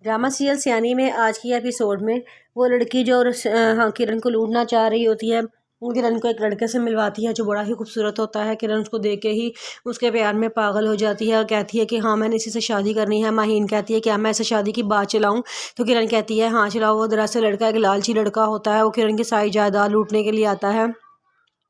Drama serial सियानी में आज की एपिसोड में वो लड़की जो किरण को लूटना चाह रही होती है, किरण को एक लड़के से मिलवाती है जो बड़ा ही खूबसूरत होता है। किरण उसको देख के ही उसके प्यार में पागल हो जाती है और कहती है कि हाँ मैंने इसी से शादी करनी है। माहीन कहती है क्या मैं ऐसे शादी की बात चलाऊं? तो किरण कहती है हाँ चलाओ। वो दरअसल लड़का एक लालची लड़का होता है, वो किरण की सारी जायदाद लूटने के लिए आता है।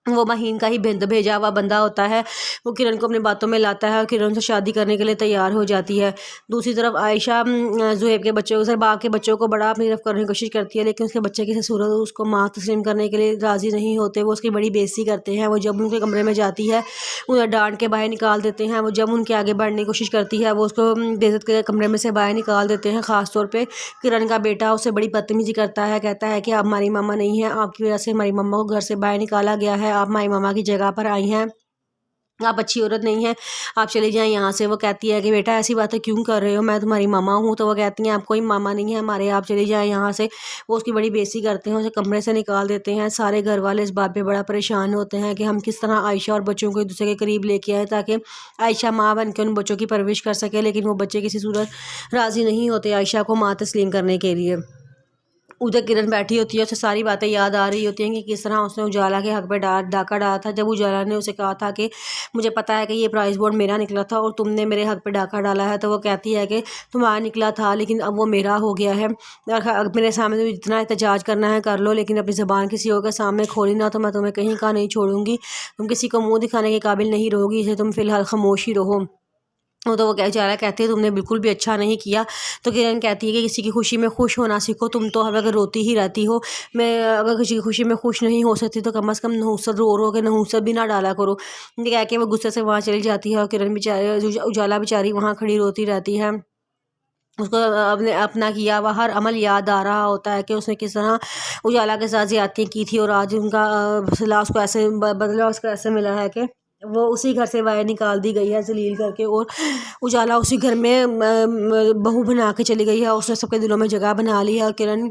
वो माहीन का ही भेजा हुआ बंदा होता है। वो किरण को अपनी बातों में लाता है और किरण से शादी करने के लिए तैयार हो जाती है। दूसरी तरफ आयशा ज़ुहैब के बच्चों को बाप के बच्चों को बड़ा अपनी तरफ करने की कोशिश करती है, लेकिन उसके बच्चे की सूरत उसको माँ तस्लीम करने के लिए राज़ी नहीं होते। वो उसकी बड़ी बेइज्जती करते हैं। वो जब उनके कमरे में जाती है उन्हें डांट के बाहर निकाल देते हैं। वो जब उनके आगे बढ़ने की कोशिश करती है वो उसको बेइज्जत करके कमरे में से बाहर निकाल देते हैं। ख़ासतौर पर किरण का बेटा उससे बड़ी बदतमीज़ी करता है, कहता है कि आप हमारी मामा नहीं है, आपकी वजह से हमारी मम्मा को घर से बाहर निकाला गया है, आप हमारी मामा की जगह पर आई हैं, आप अच्छी औरत नहीं है, आप चली जाएं यहाँ से। वो कहती है कि बेटा ऐसी बातें क्यों कर रहे हो, मैं तुम्हारी मामा हूँ। तो वो कहती हैं आप कोई मामा नहीं है हमारे, आप चली जाएं यहाँ से। वो उसकी बड़ी बेइज्जती करते हैं, उसे कमरे से निकाल देते हैं। सारे घर वाले इस बात पे बड़ा परेशान होते हैं कि हम किस तरह आयशा और बच्चों को एक दूसरे के करीब लेके आए ताकि आयशा माँ बन के उन बच्चों की परवरिश कर सके, लेकिन वो बच्चे किसी सूरत राज़ी नहीं होते आयशा को माँ तस्लीम करने के लिए। उधर किरण बैठी होती है, उसे सारी बातें याद आ रही होती हैं कि किस तरह उसने उजाला के हक पे डाका डाला था। जब उजाला ने उसे कहा था कि मुझे पता है कि ये प्राइस बोर्ड मेरा निकला था और तुमने मेरे हक पे डाका डाला है, तो वो कहती है कि तुम्हारा निकला था लेकिन अब वो मेरा हो गया है। मेरे सामने तो जितना एहतजाज करना है कर लो, लेकिन अपनी ज़बान किसी और के सामने खोली ना तो मैं तुम्हें कहीं का नहीं छोड़ूंगी। तुम किसी को मुँह दिखाने के काबिल नहीं रहोगी, इसे तुम फिलहाल खामोश ही रहो। तो वो बेचारा कहते हैं तुमने बिल्कुल भी अच्छा नहीं किया। तो किरण कहती है कि किसी की खुशी में खुश होना सीखो, तुम तो हर वक्त रोती ही रहती हो। मैं अगर किसी की खुशी में खुश नहीं हो सकती तो कम से कम नहुसत रो के नहुसत भी ना डाला करो। ये कह के वो गुस्से से वहाँ चली जाती है और किरण बेचारी उजाला बेचारी वहाँ खड़ी रोती रहती है। उसको अपने अपना किया हुआ हर अमल याद आ रहा होता है कि उसने किस तरह उजाला के साथ ज़्यादतियाँ की थी और आज उनका बदला उसको ऐसे बदला उसको ऐसे मिला है कि वो उसी घर से बाहर निकाल दी गई है जलील करके, और उजाला उसी घर में बहू बना के चली गई है। उसने सबके दिलों में जगह बना ली है और किरण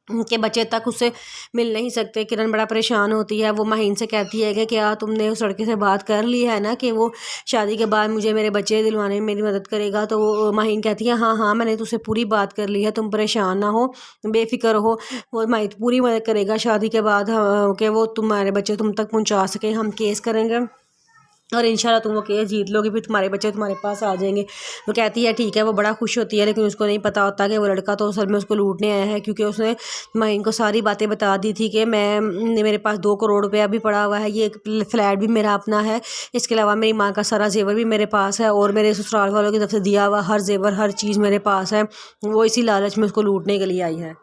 के बच्चे तक उससे मिल नहीं सकते। किरण बड़ा परेशान होती है। वो माहीन से कहती है कि क्या तुमने उस लड़के से बात कर ली है ना कि वो शादी के बाद मुझे मेरे बच्चे दिलवाने में मेरी मदद करेगा? तो वो माहीन कहती है हाँ हाँ मैंने तुझसे पूरी बात कर ली है, तुम परेशान ना हो, बेफिक्र हो। वो माहीन पूरी मदद करेगा शादी के बाद, कि वो तुम्हारे बच्चे तुम तक पहुँचा सके। हम केस करेंगे और इंशाल्लाह तुम वो केस जीत लोगे, फिर तुम्हारे बच्चे तुम्हारे पास आ जाएंगे। वो कहती है ठीक है। वो बड़ा खुश होती है, लेकिन उसको नहीं पता होता कि वो लड़का तो असल में उसको लूटने आया है, क्योंकि उसने माहीन को सारी बातें बता दी थी कि मेरे पास 2 करोड़ रुपया भी पड़ा हुआ है, ये एक फ्लैट भी मेरा अपना है, इसके अलावा मेरी माँ का सारा जेवर भी मेरे पास है और मेरे ससुराल वालों की तरफ से दिया हुआ हर जेवर हर चीज़ मेरे पास है। वो इसी लालच में उसको लूटने के लिए आई है।